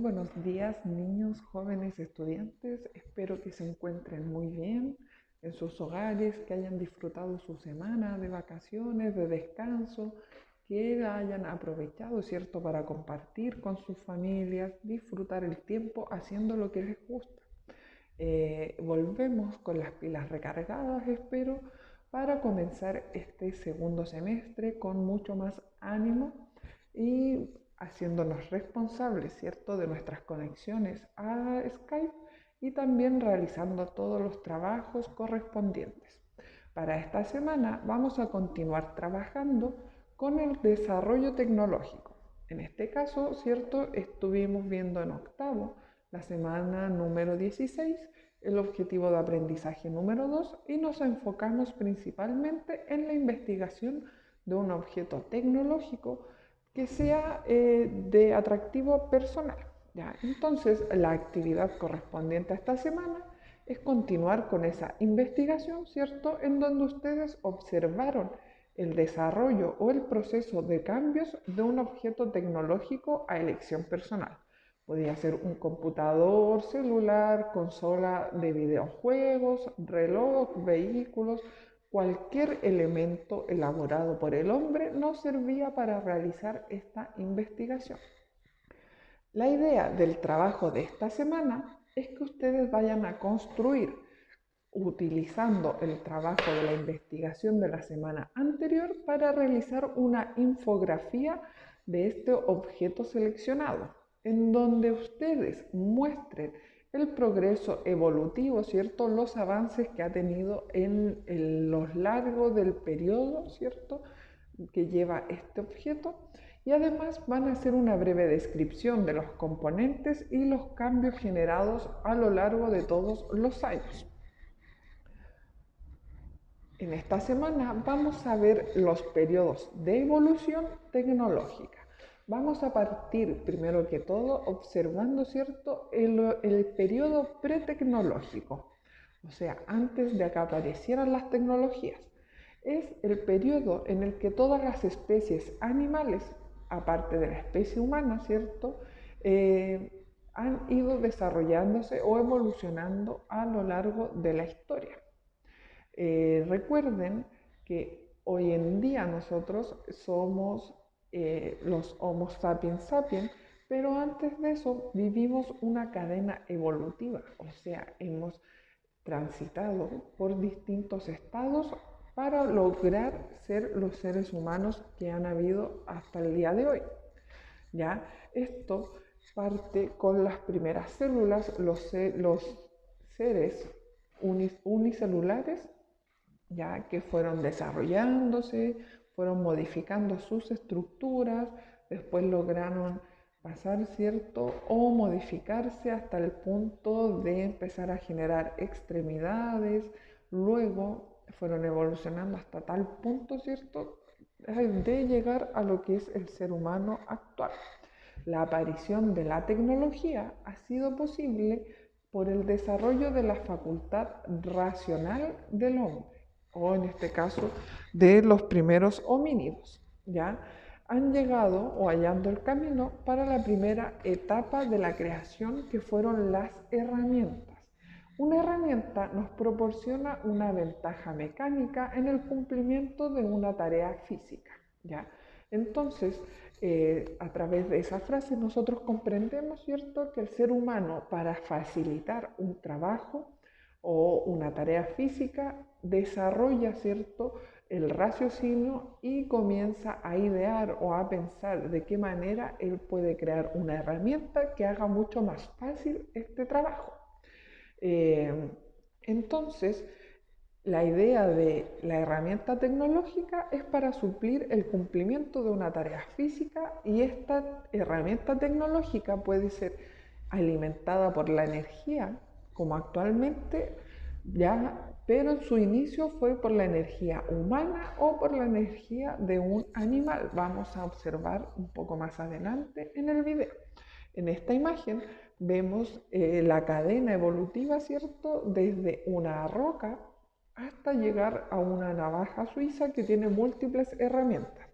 Buenos días, niños, jóvenes, estudiantes. Espero que se encuentren muy bien en sus hogares, que hayan disfrutado su semana de vacaciones, de descanso, que hayan aprovechado, ¿cierto?, para compartir con sus familias, disfrutar el tiempo haciendo lo que les gusta. Volvemos con las pilas recargadas, espero, para comenzar este segundo semestre con mucho más ánimo y haciéndonos responsables, ¿cierto?, de nuestras conexiones a Skype y también realizando todos los trabajos correspondientes. Para esta semana vamos a continuar trabajando con el desarrollo tecnológico. En este caso, ¿cierto?, estuvimos viendo en octavo la semana número 16, el objetivo de aprendizaje número 2 y nos enfocamos principalmente en la investigación de un objeto tecnológico que sea de atractivo personal. ¿Ya? Entonces, la actividad correspondiente a esta semana es continuar con esa investigación, ¿cierto? En donde ustedes observaron el desarrollo o el proceso de cambios de un objeto tecnológico a elección personal. Podría ser un computador, celular, consola de videojuegos, reloj, vehículos. Cualquier elemento elaborado por el hombre nos servía para realizar esta investigación. La idea del trabajo de esta semana es que ustedes vayan a construir, utilizando el trabajo de la investigación de la semana anterior, para realizar una infografía de este objeto seleccionado, en donde ustedes muestren el progreso evolutivo, ¿cierto? Los avances que ha tenido en lo largo del periodo, ¿cierto?, que lleva este objeto, y además van a hacer una breve descripción de los componentes y los cambios generados a lo largo de todos los años. En esta semana vamos a ver los periodos de evolución tecnológica. Vamos a partir primero que todo observando, ¿cierto?, el periodo pretecnológico, o sea, antes de que aparecieran las tecnologías. Es el periodo en el que todas las especies animales, aparte de la especie humana, ¿cierto?, han ido desarrollándose o evolucionando a lo largo de la historia. Recuerden que hoy en día nosotros somos los Homo sapiens sapiens, pero antes de eso vivimos una cadena evolutiva, o sea, hemos transitado por distintos estados para lograr ser los seres humanos que han habido hasta el día de hoy. ¿Ya? Esto parte con las primeras células, los seres unicelulares, ya que fueron desarrollándose, fueron modificando sus estructuras, después lograron pasar, ¿cierto?, o modificarse hasta el punto de empezar a generar extremidades, luego fueron evolucionando hasta tal punto, ¿cierto?, de llegar a lo que es el ser humano actual. La aparición de la tecnología ha sido posible por el desarrollo de la facultad racional del hombre, o en este caso de los primeros homínidos, ¿ya? Han llegado o hallando el camino para la primera etapa de la creación, que fueron las herramientas. Una herramienta nos proporciona una ventaja mecánica en el cumplimiento de una tarea física, ¿ya? Entonces, a través de esa frase nosotros comprendemos, ¿cierto?, que el ser humano, para facilitar un trabajo o una tarea física, desarrolla, ¿cierto?, el raciocinio y comienza a idear o a pensar de qué manera él puede crear una herramienta que haga mucho más fácil este trabajo. Entonces, la idea de la herramienta tecnológica es para suplir el cumplimiento de una tarea física, y esta herramienta tecnológica puede ser alimentada por la energía, como actualmente, ya, pero en su inicio fue por la energía humana o por la energía de un animal. Vamos a observar un poco más adelante en el video. En esta imagen vemos la cadena evolutiva, ¿cierto?, desde una roca hasta llegar a una navaja suiza que tiene múltiples herramientas.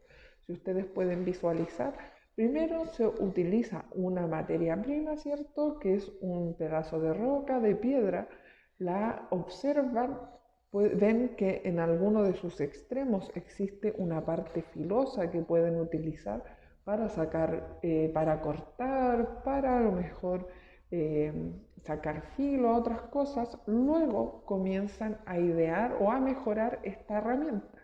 Si ustedes pueden visualizar, Primero se utiliza una materia prima, ¿cierto? Que es un pedazo de roca, de piedra. La observan, ven que en alguno de sus extremos existe una parte filosa que pueden utilizar para sacar, para cortar, para a lo mejor sacar filo, otras cosas. Luego comienzan a idear o a mejorar esta herramienta.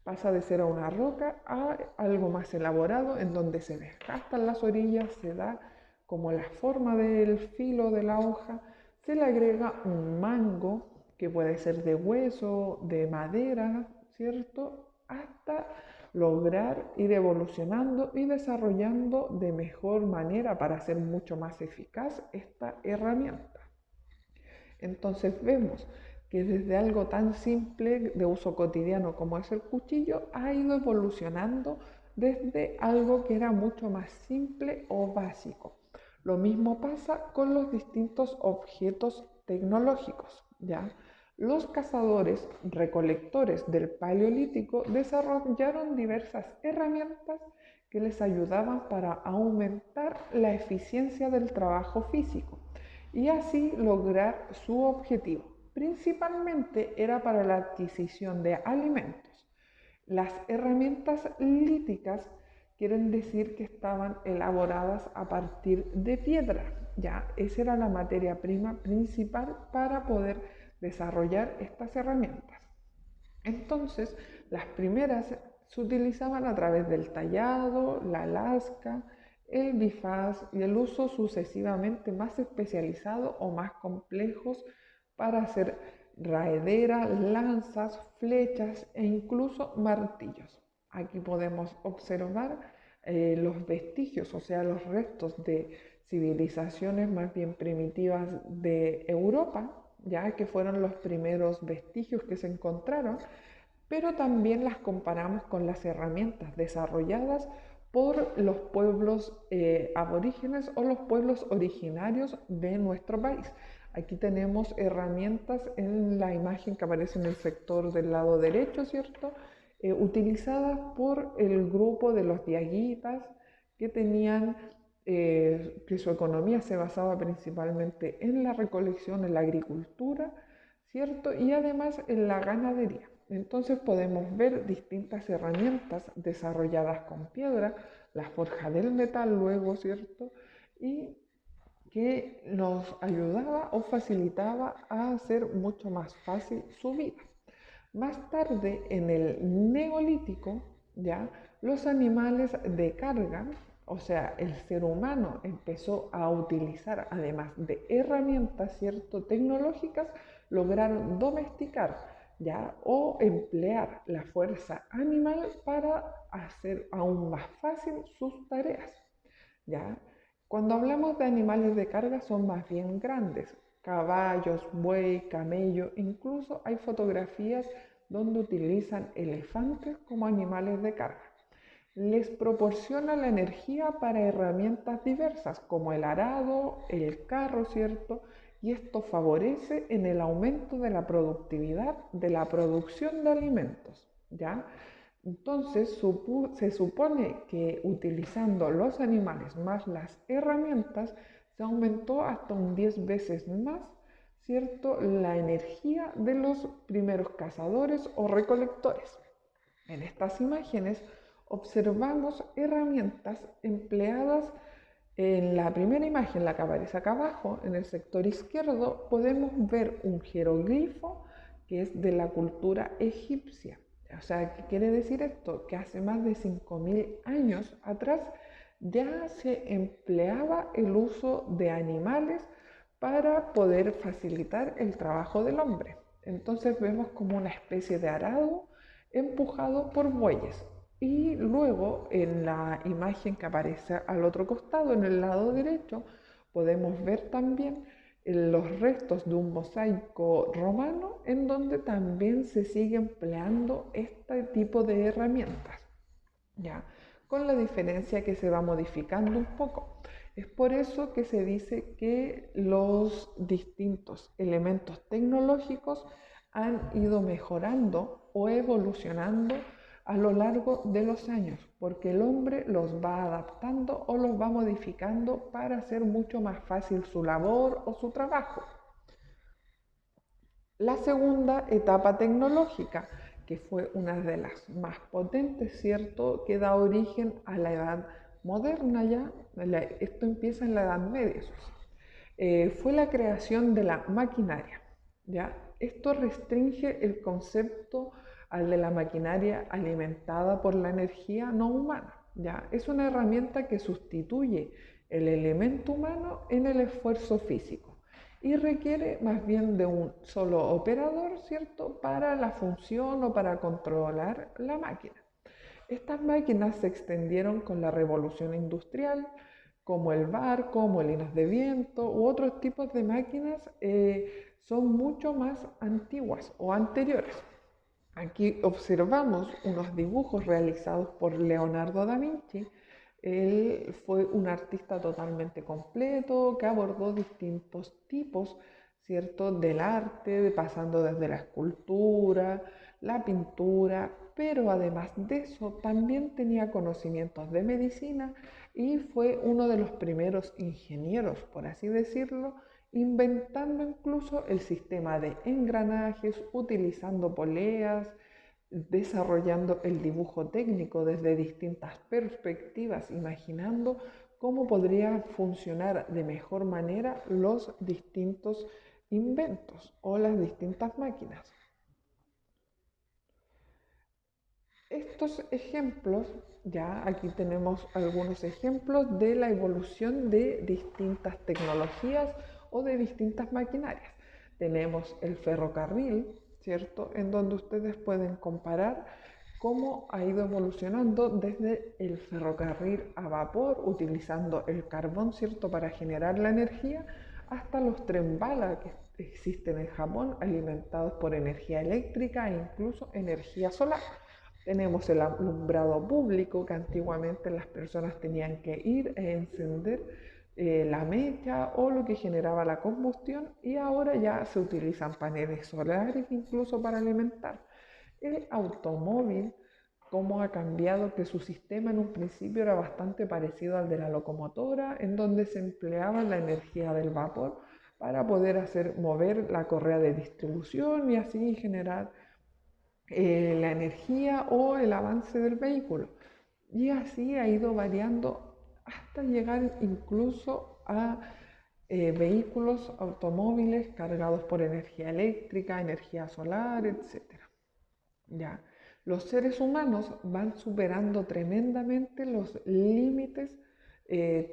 Pasa de ser a una roca a algo más elaborado en donde se desgastan las orillas, se da como la forma del filo de la hoja, se le agrega un mango que puede ser de hueso, de madera, ¿cierto? Hasta lograr ir evolucionando y desarrollando de mejor manera para hacer mucho más eficaz esta herramienta. Entonces vemos que desde algo tan simple de uso cotidiano como es el cuchillo, ha ido evolucionando desde algo que era mucho más simple o básico. Lo mismo pasa con los distintos objetos tecnológicos, ¿ya? Los cazadores recolectores del Paleolítico desarrollaron diversas herramientas que les ayudaban para aumentar la eficiencia del trabajo físico y así lograr su objetivo. Principalmente era para la adquisición de alimentos. Las herramientas líticas quieren decir que estaban elaboradas a partir de piedra. Ya, esa era la materia prima principal para poder desarrollar estas herramientas. Entonces, las primeras se utilizaban a través del tallado, la lasca, el bifaz y el uso sucesivamente más especializado o más complejos para hacer raederas, lanzas, flechas e incluso martillos. Aquí podemos observar los vestigios, o sea, los restos de civilizaciones más bien primitivas de Europa, ya que fueron los primeros vestigios que se encontraron, pero también las comparamos con las herramientas desarrolladas por los pueblos aborígenes o los pueblos originarios de nuestro país. Aquí tenemos herramientas en la imagen que aparece en el sector del lado derecho, ¿cierto? Utilizadas por el grupo de los diaguitas que tenían, que su economía se basaba principalmente en la recolección, en la agricultura, ¿cierto? Y además en la ganadería. Entonces podemos ver distintas herramientas desarrolladas con piedra, la forja del metal luego, ¿cierto? Y que nos ayudaba o facilitaba a hacer mucho más fácil su vida. Más tarde, en el Neolítico, ya, los animales de carga, o sea, el ser humano empezó a utilizar, además de herramientas, ¿cierto?, tecnológicas, lograron domesticar, ya, o emplear la fuerza animal para hacer aún más fácil sus tareas, ya. Cuando hablamos de animales de carga son más bien grandes, caballos, buey, camello, incluso hay fotografías donde utilizan elefantes como animales de carga. Les proporciona la energía para herramientas diversas como el arado, el carro, ¿cierto? Y esto favorece en el aumento de la productividad de la producción de alimentos, ¿ya? Entonces se supone que utilizando los animales más las herramientas se aumentó hasta un 10 veces más, ¿cierto?, la energía de los primeros cazadores o recolectores. En estas imágenes observamos herramientas empleadas en la primera imagen, la que aparece acá abajo, en el sector izquierdo, podemos ver un jeroglifo que es de la cultura egipcia. O sea, ¿qué quiere decir esto? Que hace más de 5000 años atrás ya se empleaba el uso de animales para poder facilitar el trabajo del hombre. Entonces vemos como una especie de arado empujado por bueyes. Y luego en la imagen que aparece al otro costado, en el lado derecho, podemos ver también los restos de un mosaico romano en donde también se sigue empleando este tipo de herramientas, ¿ya? Con la diferencia que se va modificando un poco. Es por eso que se dice que los distintos elementos tecnológicos han ido mejorando o evolucionando a lo largo de los años, porque el hombre los va adaptando o los va modificando para hacer mucho más fácil su labor o su trabajo. La segunda etapa tecnológica, que fue una de las más potentes, ¿cierto?, que da origen a la edad moderna ya, esto empieza en la Edad Media, fue la creación de la maquinaria, ¿ya? Esto restringe el concepto al de la maquinaria alimentada por la energía no humana, ¿ya? Es una herramienta que sustituye el elemento humano en el esfuerzo físico y requiere más bien de un solo operador, ¿cierto?, para la función o para controlar la máquina. Estas máquinas se extendieron con la revolución industrial, como el barco, molinos de viento u otros tipos de máquinas son mucho más antiguas o anteriores. Aquí observamos unos dibujos realizados por Leonardo da Vinci. Él fue un artista totalmente completo que abordó distintos tipos, ¿cierto?, del arte, pasando desde la escultura, la pintura, pero además de eso también tenía conocimientos de medicina y fue uno de los primeros ingenieros, por así decirlo, inventando incluso el sistema de engranajes, utilizando poleas, desarrollando el dibujo técnico desde distintas perspectivas, imaginando cómo podría funcionar de mejor manera los distintos inventos o las distintas máquinas. Estos ejemplos, ya aquí tenemos algunos ejemplos de la evolución de distintas tecnologías o de distintas maquinarias. Tenemos el ferrocarril, ¿cierto?, en donde ustedes pueden comparar cómo ha ido evolucionando desde el ferrocarril a vapor, utilizando el carbón, ¿cierto?, para generar la energía, hasta los tren bala que existen en Japón, alimentados por energía eléctrica e incluso energía solar. Tenemos el alumbrado público, que antiguamente las personas tenían que ir e encender la mecha o lo que generaba la combustión, y ahora ya se utilizan paneles solares incluso para alimentar. El automóvil, cómo ha cambiado, que su sistema en un principio era bastante parecido al de la locomotora, en donde se empleaba la energía del vapor para poder hacer mover la correa de distribución y así generar la energía o el avance del vehículo. Y así ha ido variando hasta llegar incluso a vehículos, automóviles cargados por energía eléctrica, energía solar, etc. ¿Ya? Los seres humanos van superando tremendamente los límites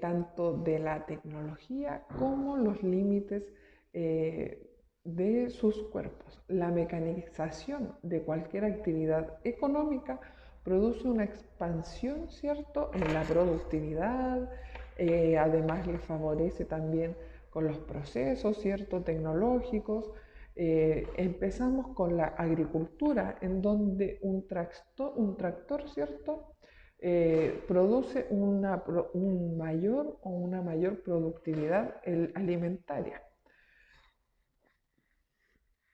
tanto de la tecnología como los límites de sus cuerpos. La mecanización de cualquier actividad económica produce una expansión, ¿cierto?, en la productividad, además le favorece también con los procesos, ¿cierto?, tecnológicos. Empezamos con la agricultura, en donde un tractor, ¿cierto?, produce un mayor o una mayor productividad alimentaria.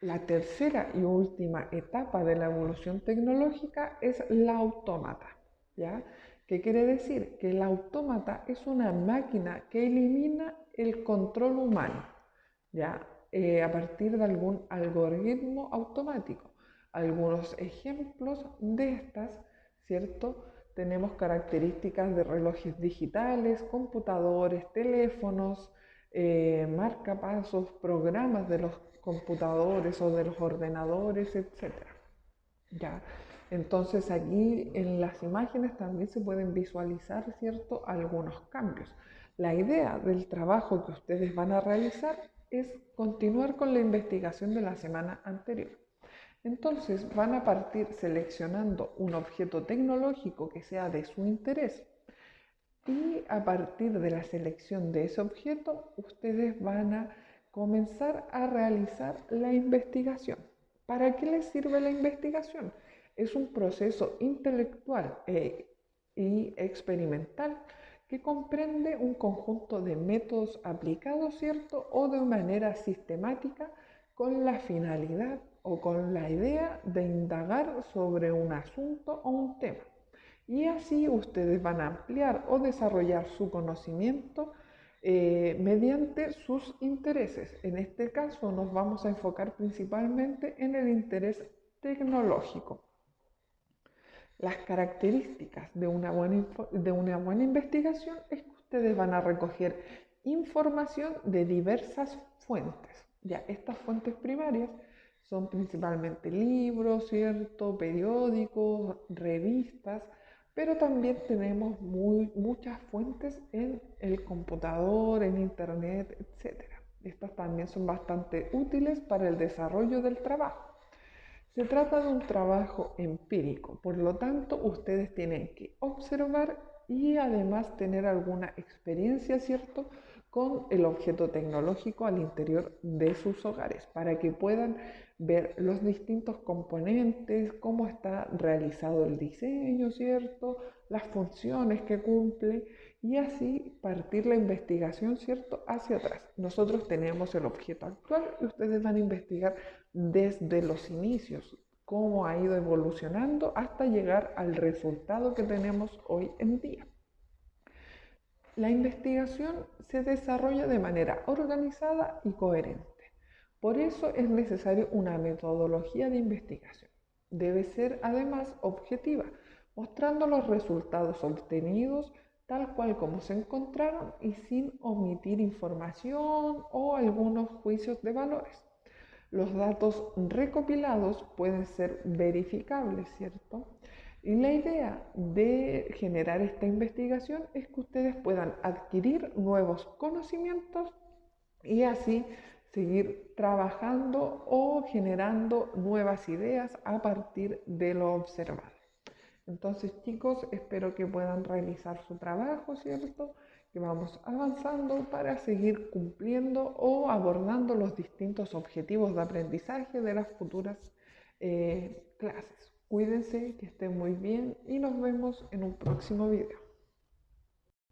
La tercera y última etapa de la evolución tecnológica es la autómata, ¿ya? ¿Qué quiere decir? Que el autómata es una máquina que elimina el control humano, ¿ya? A partir de algún algoritmo automático. Algunos ejemplos de estas, ¿cierto? Tenemos características de relojes digitales, computadores, teléfonos, marcapasos, programas de los computadores o de los ordenadores, etc. ¿Ya? Entonces aquí en las imágenes también se pueden visualizar, ¿cierto?, algunos cambios. La idea del trabajo que ustedes van a realizar es continuar con la investigación de la semana anterior. Entonces van a partir seleccionando un objeto tecnológico que sea de su interés, y a partir de la selección de ese objeto ustedes van a comenzar a realizar la investigación. ¿Para qué les sirve la investigación? Es un proceso intelectual y experimental que comprende un conjunto de métodos aplicados, ¿cierto?, o de manera sistemática con la finalidad o con la idea de indagar sobre un asunto o un tema. Y así ustedes van a ampliar o desarrollar su conocimiento mediante sus intereses. En este caso nos vamos a enfocar principalmente en el interés tecnológico. Las características de una buena investigación es que ustedes van a recoger información de diversas fuentes. Ya, estas fuentes primarias son principalmente libros, ¿cierto? Periódicos, revistas, pero también tenemos muchas fuentes en el computador, en internet, etc. Estas también son bastante útiles para el desarrollo del trabajo. Se trata de un trabajo empírico, por lo tanto ustedes tienen que observar y además tener alguna experiencia, ¿cierto?, con el objeto tecnológico al interior de sus hogares para que puedan ver los distintos componentes, cómo está realizado el diseño, ¿cierto?, las funciones que cumple y así partir la investigación, ¿cierto?, hacia atrás. Nosotros tenemos el objeto actual y ustedes van a investigar desde los inicios, cómo ha ido evolucionando hasta llegar al resultado que tenemos hoy en día. La investigación se desarrolla de manera organizada y coherente. Por eso es necesaria una metodología de investigación. Debe ser además objetiva, mostrando los resultados obtenidos tal cual como se encontraron y sin omitir información o algunos juicios de valores. Los datos recopilados pueden ser verificables, ¿cierto? Y la idea de generar esta investigación es que ustedes puedan adquirir nuevos conocimientos y así seguir trabajando o generando nuevas ideas a partir de lo observado. Entonces, chicos, espero que puedan realizar su trabajo, ¿cierto? Que vamos avanzando para seguir cumpliendo o abordando los distintos objetivos de aprendizaje de las futuras clases. Cuídense, que estén muy bien y nos vemos en un próximo video.